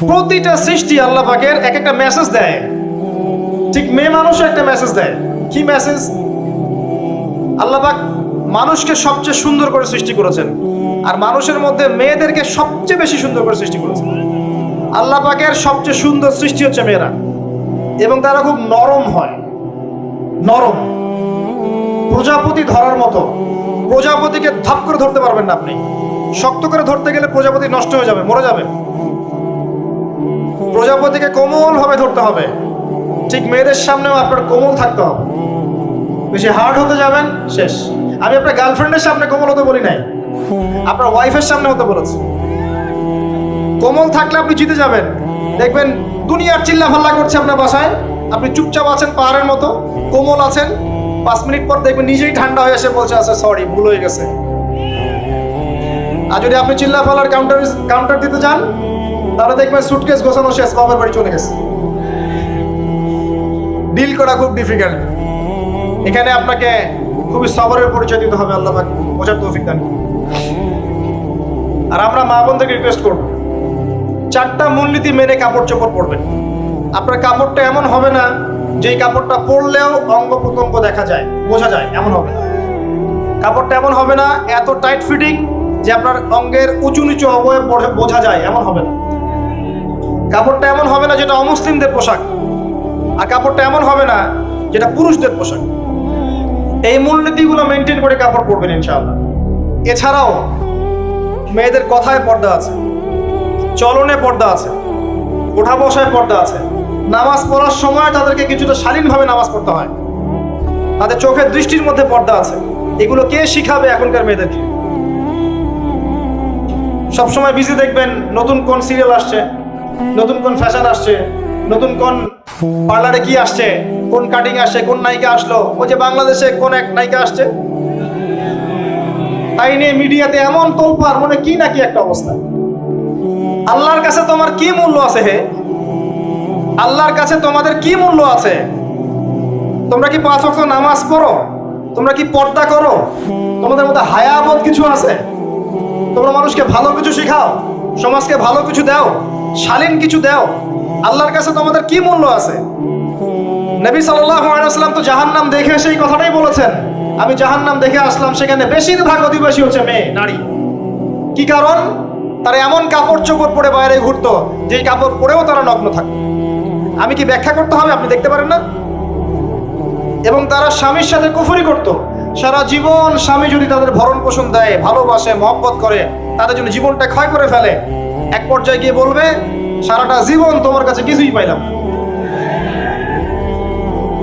প্রতিটা সৃষ্টি আল্লাহ পাকের এক একটা মেসেজ দেয়। ঠিক মেয়ে মানুষও একটা মেসেজ দেয়। কি মেসেজ? আল্লাহ পাক মানুষকে সবচেয়ে সুন্দর করে সৃষ্টি করেছেন, আর মানুষের মধ্যে মেয়েদেরকে সবচেয়ে বেশি সুন্দর করে সৃষ্টি করেছেন। আল্লাহ পাকের সবচেয়ে সুন্দর সৃষ্টি হচ্ছে মেয়েরা, এবং তারা খুব নরম হয়, নরম, প্রজাপতি ধরার মতো। প্রজাপতিকে ধাপ করে ধরতে পারবেন না আপনি। শক্ত করে ধরতে গেলে প্রজাপতি নষ্ট হয়ে যাবে, মরে যাবে। প্রজাপতিকে কোমল ভাবে ধরতে হবে। ঠিক মেয়েদের সামনেও আপনার কোমল থাকতে হবে। বেশি হার্ড হতে যাবেন, শেষ। আমি আপনার গার্লফ্রেন্ডের সামনে কোমল হতে বলি নাই, আপনার ওয়াইফের সামনে হতে বলেছি। কোমল থাকলে আপনি জিতে যাবেন। দেখবেন দুনিয়ার চিল্লা ফাল্লা করছে আপনার বাসায়, আপনি চুপচাপ আছেন পাহাড়ের মতো, কোমল আছেন। 5 মিনিট পর দেখবেন নিজেই ঠান্ডা হয়ে এসে বলছে, আচ্ছা সরি, ভুল হয়ে গেছে। আর যদি আপনি চিল্লা ফাল্লার কাউন্টার দিতে যান, তাহলে দেখবেন সুটকেস গোছানো শেষ, বাবার বাড়ি চলে গেছে। ডিল করা খুব ডিফিকাল্ট। এখানে আপনাকে খুবই সবরের পরিচয় দিতে হবে। আল্লাহ পাক বোঝার তৌফিক দান। আর আমরা মা বোনদেরকে রিকোয়েস্ট করব, 4টা মূলনীতি মেনে কাপড় চোপড় পরবেন। আপনার কাপড়টা এমন হবে না যেই কাপড়টা পরলেও অঙ্গ প্রত্যঙ্গ দেখা যায়, বোঝা যায়, এমন হবে না। কাপড়টা এমন হবে না এত টাইট ফিটিং যে আপনার অঙ্গের উঁচু নিচু অবয়ব বোঝা যায়, এমন হবে না। কাপড়টা এমন হবে না যেটা অমুসলিমদের পোশাক, আর কাপড়টা এমন হবে না যেটা পুরুষদের পোশাক। এই মূলনীতিগুলো মেনটেন করে কাপড় পরবেন ইনশাআল্লাহ। এছাড়াও মেয়েদের কথায় পর্দা আছে, চলনে পর্দা আছে, ওঠা বসায় পর্দা আছে। নামাজ পড়ার সময় তাদেরকে কিছুটা শালীনভাবে নামাজ পড়তে হয়। তাদের চোখের দৃষ্টির মধ্যে পর্দা আছে। এগুলো কে শিখাবে এখনকার মেয়েদেরকে? সবসময় বিজি দেখবেন নতুন কোন সিরিয়াল আসছে, নতুন কোন ফ্যাশন আসছে, নতুন কোন পার্লারে কি আসছে, কোন কাটিং আসছে, কোন নায়িকা আসলো। ওই যে বাংলাদেশে কোন এক নায়িকা আসছে, তাই নিয়ে মিডিয়াতে এমন তোলপাড়, মনে কি নাকি একটা অবস্থা। আল্লাহর কাছে তোমার কি মূল্য আছে হে? আল্লাহর কাছে তোমাদের কি মূল্য আছে? তোমরা কি 5 ওয়াক্ত নামাজ পড়ো? তোমরা কি পর্দা করো? তোমাদের মধ্যে হায়াবোধ কিছু আছে? তোমরা মানুষকে ভালো কিছু শেখাও, সমাজকে ভালো কিছু দাও, শালীন কিছু দাও। আল্লাহর কাছে তোমাদের কি মূল্য আছে? নবী সাল্লাল্লাহু আলাইহি ওয়াসাল্লাম তো জাহান্নাম দেখে সেই কথাটাই বলেছেন, আমি জাহান্নাম দেখে আসলাম, সেখানে বেশিরভাগ অধিবাসী হচ্ছে মেয়ে, নারী। কি কারণ? তারা এমন কাপড় চোপড় পরে বাইরে ঘুরতো যেই কাপড় পরেও তারা নগ্ন থাকতো। আমি কি ব্যাখ্যা করতে হবে? আপনি দেখতে পারেন না? এবং তারা স্বামীর সাথে কুফরি করত। সারা জীবন স্বামী যদি তাদের ভরণ পোষণ দেয়, ভালোবাসে, মহব্বত করে, তাদের জন্য জীবনটা ক্ষয় করে ফেলে, এক পর্যায়ে গিয়ে বলবে, সারাটা জীবন তোমার কাছে কিছুই পাইলাম।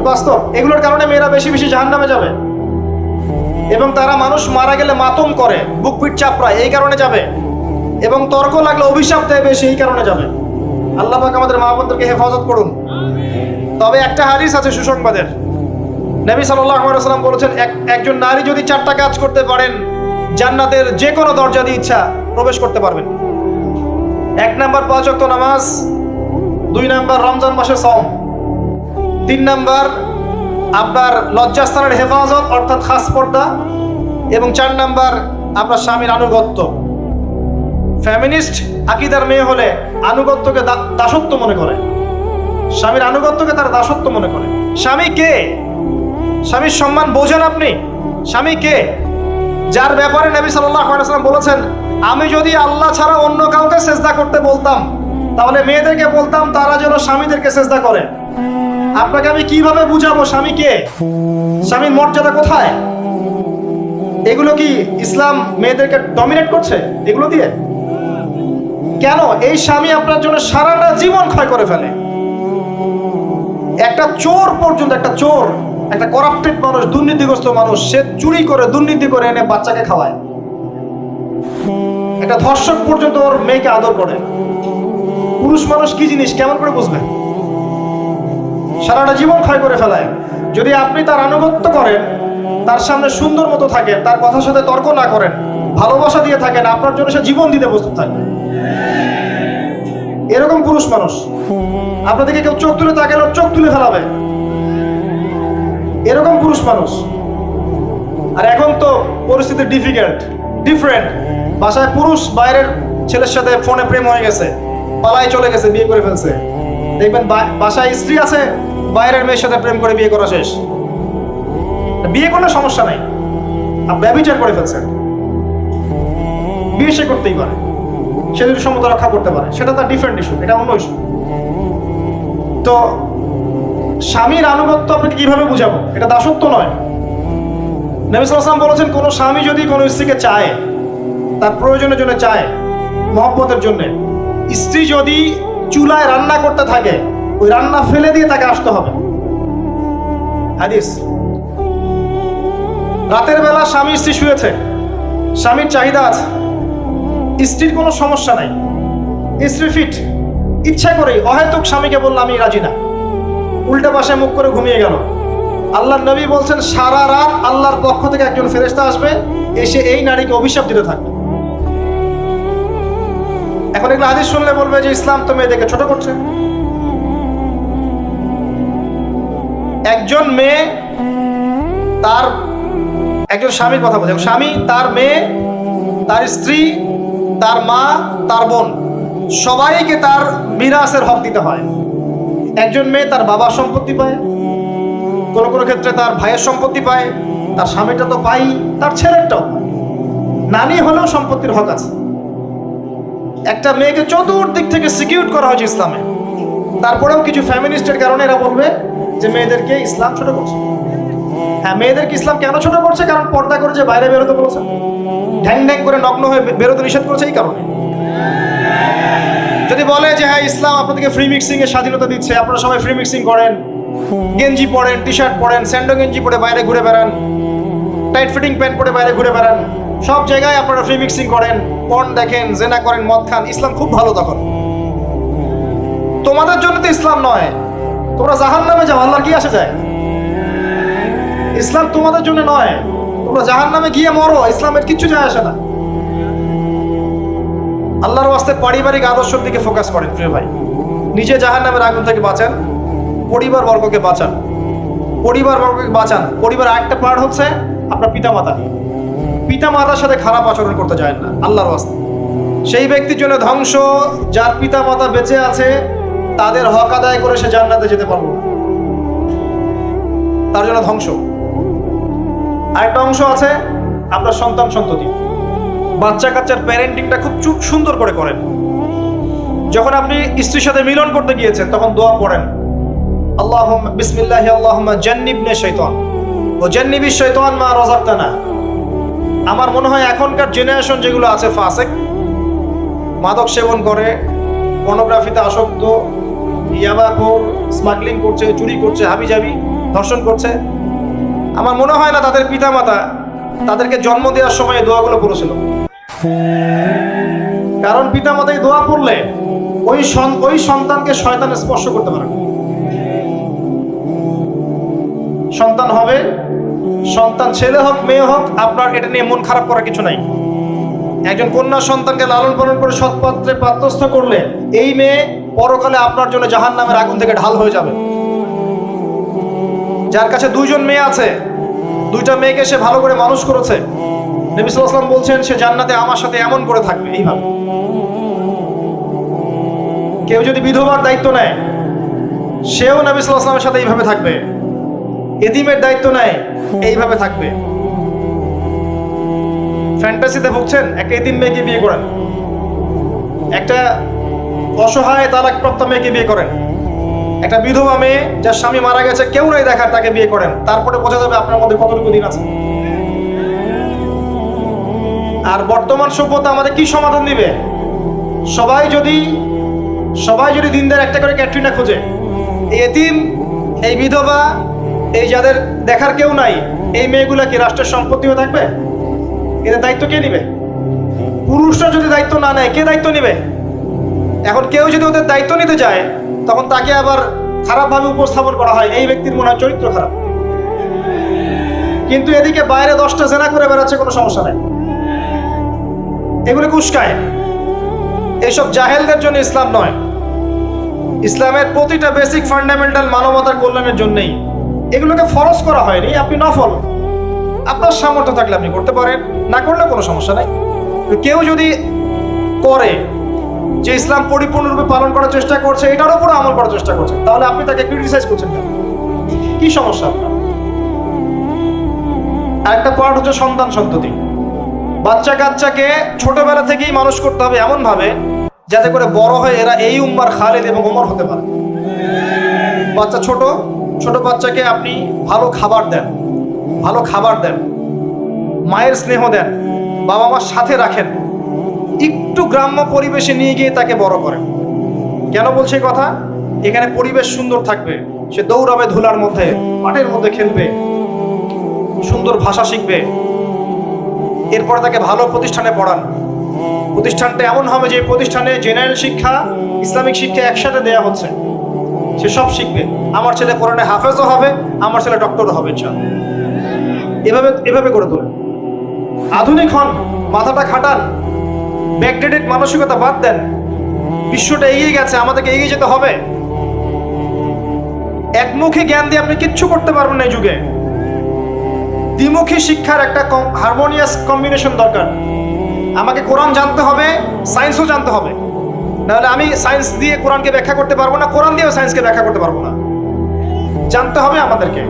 বাস্তব। এগুলোর কারণে মেয়েরা বেশি বেশি জাহান্নামে যাবে। এবং তারা মানুষ মারা গেলে মাতম করে, বুক পিঠ চাপড়ায়, এই কারণে যাবে। এবং তর্ক লাগলে অভিশাপ দেয় বেশি, এই কারণে যাবে। আল্লাহ পাক আমাদের মা বোনদেরকে হেফাজত করুন। তবে একটা হাদিস আছে সুসংবাদের। নবী সাল্লাল্লাহু আলাইহি ওয়াসাল্লাম বলেছেন, একজন নারী যদি 4টা কাজ করতে পারেন, জান্নাতের যে কোনো দরজা দিয়ে ইচ্ছা প্রবেশ করতে পারবেন। 1 নাম্বার 5 ওয়াক্ত নামাজ, 2 নাম্বার রমজান মাসে সওম, 3 নাম্বার আপনার লজ্জাস্থানের হেফাজত অর্থাৎ খাস পর্দা, এবং 4 নাম্বার আপনার স্বামীর আনুগত্য। ফ্যামিনিস্ট আকীদার মেয়ে হলে আনুগত্যকে দাসত্ব মনে করে, স্বামীর আনুগত্যকে তার দাসত্ব মনে করে। স্বামী কে? স্বামীর সম্মান বোঝেন আপনি? স্বামী কে? যার ব্যাপারে নবী সাল্লাল্লাহু আলাইহি ওয়াসাল্লাম বলেছেন, আমি যদি আল্লাহ ছাড়া অন্য কাউকে সেজদা করতে বলতাম, তাহলে মেয়েদেরকে বলতাম তারা যেন স্বামীদেরকে সেজদা করে। আপনাকে আমি কিভাবে বুঝাবো স্বামী কে, স্বামীর মর্যাদা কোথায়? এগুলো কি ইসলাম মেয়েদেরকে ডমিনেট করছে এগুলো দিয়ে? কেন? এই স্বামী আপনার জন্য সারাটা জীবন ক্ষয় করে ফেলে। একটা চোর পর্যন্ত, একটা চোর, একটা করাপ্টেড মানুষ, দুর্নীতিগ্রস্ত মানুষ, সে চুরি করে, দুর্নীতি করে এনে বাচ্চাকে খাওয়ায়। একটা ধর্ষক পর্যন্ত ওর মেয়েকে আদর করে। পুরুষ মানুষ কি জিনিস কেমন করে বুঝবেন? সারাটা জীবন ক্ষয় করে ফেলায়। যদি আপনি তার আনুগত্য করেন, তার সামনে সুন্দর মতো থাকেন, তার কথার সাথে তর্ক না করেন, ভালোবাসা দিয়ে থাকেন, আপনার জন্য সে জীবন দিতে প্রস্তুত থাকবে। এরকম পুরুষ মানুষ। আপনাদেরকে কেউ চোখ তুলে তাকালে চোখ তুলে ফেলাবে, এরকম পুরুষ মানুষ। আর এখন তো পরিস্থিতি ডিফারেন্ট। বাসায় পুরুষ বাইরের ছেলের সাথে ফোনে প্রেম হয়ে গেছে, পালায় চলে গেছে, বিয়ে করে ফেলছে। দেখবেন বাসায় স্ত্রী আছে, বাইরের মেয়ের সাথে প্রেম করে বিয়ে করা শেষ। বিয়ে করলে সমস্যা নাই, আপনি ব্যভিচার করে ফেলছেন। বিয়ে সে করতেই পারে, সে যদি সমতা রক্ষা করতে পারে, সেটা তার ডিফারেন্ট ইস্যু, এটা অন্য ইস্যু। তো স্বামীর আনুগত্য আপনাকে কিভাবে বুঝাবো? এটা দাসত্ব নয়। নবী সাল্লাল্লাহু আলাইহি ওয়াসাল্লাম বলেছেন, কোনো স্বামী যদি কোনো স্ত্রীকে চায়, তার প্রয়োজনের জন্য চায়, মহব্বতের জন্য, স্ত্রী যদি চুলায় রান্না করতে থাকে, ওই রান্না ফেলে দিয়ে তাকে আসতে হবে। হাদিস। রাতের বেলা স্বামী স্ত্রী শুয়েছে, স্বামীর চাহিদা আছে, স্ত্রীর কোনো সমস্যা নাই, স্ত্রী ফিট, ইচ্ছা করেই অহেতুক স্বামীকে বলল আমি রাজি না, উল্টা পাশে মুখ করে ঘুমিয়ে গেল। আল্লাহর নবী বলছেন, সারা রাত আল্লাহর পক্ষ থেকে একজন ফেরেশতা আসবে, এসে এই নারীকে অভিশাপ দিতে থাকবে। এখন এগুলো হাদিস শুনলে বলবে যে ইসলাম তো মেয়েদেরকে ছোট করছে। একজন মেয়ে তার, একজন স্বামীর কথা বলছে, স্বামী তার মেয়ে, তার স্ত্রী, তার মা, তার বোন, সবাইকে তার মিরাসের হক দিতে হয়। একজন মেয়ে তার বাবার সম্পত্তি পায়, কোনো কোনো ক্ষেত্রে তার ভাইয়ের সম্পত্তি পায়, তার স্বামীটা তো পাই, তার ছেলেরটাও পায়, নানি হলেও সম্পত্তির হক আছে। একটা মেয়েকে চতুর্দিক থেকে সিকিউর করা হয়েছে ইসলামে। তারপরেও কিছু ফ্যামিনিস্টের কারণে এরা বলবে যে মেয়েদেরকে ইসলাম ছোট করছে। হ্যাঁ, মেয়েদেরকে ইসলাম কেন ছোট করছে? কারণ পর্দা করে যে বাইরে বেরোতে বলেছে, ঢ্যাং ঢ্যাং করে নগ্ন হয়ে বেরোতে নিষেধ করেছে, এই কারণে। যদি বলে যে হ্যাঁ ইসলাম আপনাদেরকে ফ্রি মিক্সিং এর স্বাধীনতা দিচ্ছে, আপনারা সবাই ফ্রি মিক্সিং করেন, গেঞ্জি পরেন, টি শার্ট পরেন, স্যান্ডো গেঞ্জি পরে বাইরে ঘুরে বেড়ান, টাইট ফিটিং প্যান্ট পরে বাইরে ঘুরে বেড়ান, সব জায়গায় আপনারা ফ্রি মিক্সিং করেন, পর্ন দেখেন, জেনা করেন, মদ খান, ইসলাম খুব ভালো। তখন তোমাদের জন্য তো ইসলাম নয়, তোমরা জাহান্নামে যাও, আল্লাহর কি আসে যায়? ইসলাম তোমাদের জন্য নয়, তোমরা জাহান্নামে গিয়ে মরো, ইসলামের কিচ্ছু যায় আসে না। আল্লাহর ওয়াস্তে পারিবারিক আদর্শের দিকে ফোকাস করেন প্রিয় ভাই। নিজে জাহান্নামের আগুন থেকে বাঁচান, পরিবার বর্গকে বাঁচান, পরিবার বর্গকে বাঁচান। পরিবার আরেকটা পার্ট হচ্ছে আপনার পিতামাতা। পিতামাতার সাথে খারাপ আচরণ করতে যায় না আল্লাহর ওয়াস্তে। সেই ব্যক্তির জন্য ধ্বংস যার পিতামাতা বেঁচে আছে, তাদের হক আদায় করে সে জান্নাতে যেতে পারবে না, তার জন্য ধ্বংস। আরেকটা অংশ আছে আপনার সন্তান সন্ততি। বাচ্চা কাচ্চার প্যারেন্টিংটা খুব সুন্দর করে করেন। যখন আপনি স্ত্রীর সাথে মিলন করতে গিয়েছেন, তখন দোয়া পড়েন, আল্লাহুম্মা বিসমিল্লাহি আল্লাহুম্মা জান্নিবনা শাইতান ও জান্নিবি শাইতান মা রাযাকতানা। আমার মনে হয় এখনকার জেনারেশন যেগুলো আছে ফাসেক, মাদক সেবন করে, পর্নোগ্রাফিতে আসক্ত, ইয়াবাখোর, স্মাগলিং করছে, চুরি করছে, হাবিজাবি, ধর্ষণ করছে, আমার মনে হয় না তাদের পিতামাতা তাদেরকে জন্ম দেওয়ার সময় এই দোয়াগুলো পড়েছিল। কারণ পিতামাতা এই দোয়া পড়লে ওই সন্তানকে শয়তান স্পর্শ করতে পারে না। সন্তান হবে, সন্তান ছেলে হোক মেয়ে হোক, আপনার এটা নিয়ে মন খারাপ করার কিছু নাই। একজন কন্যা সন্তানকে লালন পালন করে সৎপাত্রে পাত্রস্থ করলে এই মেয়ে পরকালে আপনার জন্য জাহান্নামের আগুন থেকে ঢাল হয়ে যাবে। যার কাছে দুইজন মেয়ে আছে, দুইটা মেয়েকে সে ভালো করে মানুষ করেছে, নবী সাল্লাল্লাহু আলাইহি ওয়াসাল্লাম বলছেন সে জান্নাতে আমার সাথে এমন করে থাকবে, এইভাবে। কেউ যদি বিধবার দায়িত্ব নেয়, সেও নবী সাল্লাল্লাহু আলাইহি ওয়াসাল্লামের সাথে এইভাবে থাকবে। এতিমের দায়িত্ব নেয়, এইভাবে থাকবে। ফ্যান্টাসিতে ভুগছেন, একটা এতিম মেয়েকে বিয়ে করেন, একটা অসহায় তালাকপ্রাপ্ত মেয়েকে বিয়ে করেন, একটা বিধবা মেয়ে যার স্বামী মারা গেছে, কেউ নাই দেখার, তাকে বিয়ে করেন, তারপরে বোঝা যাবে আপনার মধ্যে কতটুকু দিন আছে। আর বর্তমান সভ্যতা আমাদের কি সমাধান দিবে? সবাই যদি দিনদার একটা করে ক্যাটরিনা খোঁজে, এই এতিম, এই বিধবা, এই যাদের দেখার কেউ নাই, এই মেয়েগুলা কি রাষ্ট্রের সম্পত্তি হয়ে থাকবে? এদের দায়িত্ব কে নিবে? পুরুষরা যদি দায়িত্ব না নেয়, কে দায়িত্ব নিবে? এখন কেউ যদি ওদের দায়িত্ব নিতে যায়, তখন তাকে আবার খারাপভাবে উপস্থাপন করা হয়, এই ব্যক্তির মনে হয় চরিত্র খারাপ। কিন্তু এদিকে বাইরে 10টা জেনা করে বেড়াচ্ছে, কোনো সমস্যা নাই, এগুলো উস্কায়। এইসব জাহেলদের জন্য ইসলাম নয়। ইসলামের প্রতিটা বেসিক ফান্ডামেন্টাল মানবতার কল্যাণের জন্যই। এগুলোকে ফরজ করা হয়নি, আপনি নফল, আপনার সামর্থ্য থাকলে আপনি করতে পারেন, না করলে কোনো সমস্যা নাই। কেউ যদি করে, যে ইসলাম পরিপূর্ণরূপে পালন করার চেষ্টা করছে, এটার উপরে আমল করার চেষ্টা করছে, তাহলে আপনি তাকে ক্রিটিসাইজ করছেন কেন? কি সমস্যা আপনার? আরেকটা পয়েন্ট হচ্ছে সন্তান সন্ততি। বাচ্চা কাচ্চাকে ছোটবেলা থেকেই মানুষ করতে হবে এমন ভাবে যাতে করে বড় হয়ে এরা এই উম্মার খালিদ এবং ওমর হতে পারে। বাচ্চা ছোট ছোট বাচ্চাকে আপনি ভালো খাবার দেন, ভালো খাবার দেন, মায়ের স্নেহ দেন, বাবা মার সাথে রাখেন, একটু গ্রাম্য পরিবেশে নিয়ে গিয়ে তাকে বড় করেন। কেন বলছে এই কথা? এখানে পরিবেশ সুন্দর থাকবে, সে দৌড়াবে ধুলার মধ্যে, মাঠের মধ্যে খেলবে, সুন্দর ভাষা শিখবে। এরপরে তাকে ভালো প্রতিষ্ঠানে পড়ান। প্রতিষ্ঠানটা এমন হবে যে প্রতিষ্ঠানে জেনারেল শিক্ষা, ইসলামিক শিক্ষা একসাথে দেয়া হচ্ছে, সে সব শিখবে। আমার ছেলে কোরআনে হাফেজও হবে, আমার ছেলে ডক্টরও হবে ইনশাআল্লাহ। এভাবে এভাবে করে তোলেন। আধুনিক হন, মাথাটা খাটান, ব্যাকডেটেড মানসিকতা বাদ দেন। বিশ্বটা এগিয়ে গেছে, আমাদেরকে এগিয়ে যেতে হবে। একমুখী জ্ঞান দিয়ে আপনি কিচ্ছু করতে পারবেন না এই যুগে। দ্বিমুখী শিক্ষার একটা হারমোনিয়াস কম্বিনেশন দরকার। আমাকে কোরআন জানতে হবে, সায়েন্সও জানতে হবে, নাহলে আমি সায়েন্স দিয়ে কোরআনকে ব্যাখ্যা করতে পারবো না, কোরআন দিয়েও সায়েন্সকে ব্যাখ্যা করতে পারবো না। জানতে হবে আমাদেরকে।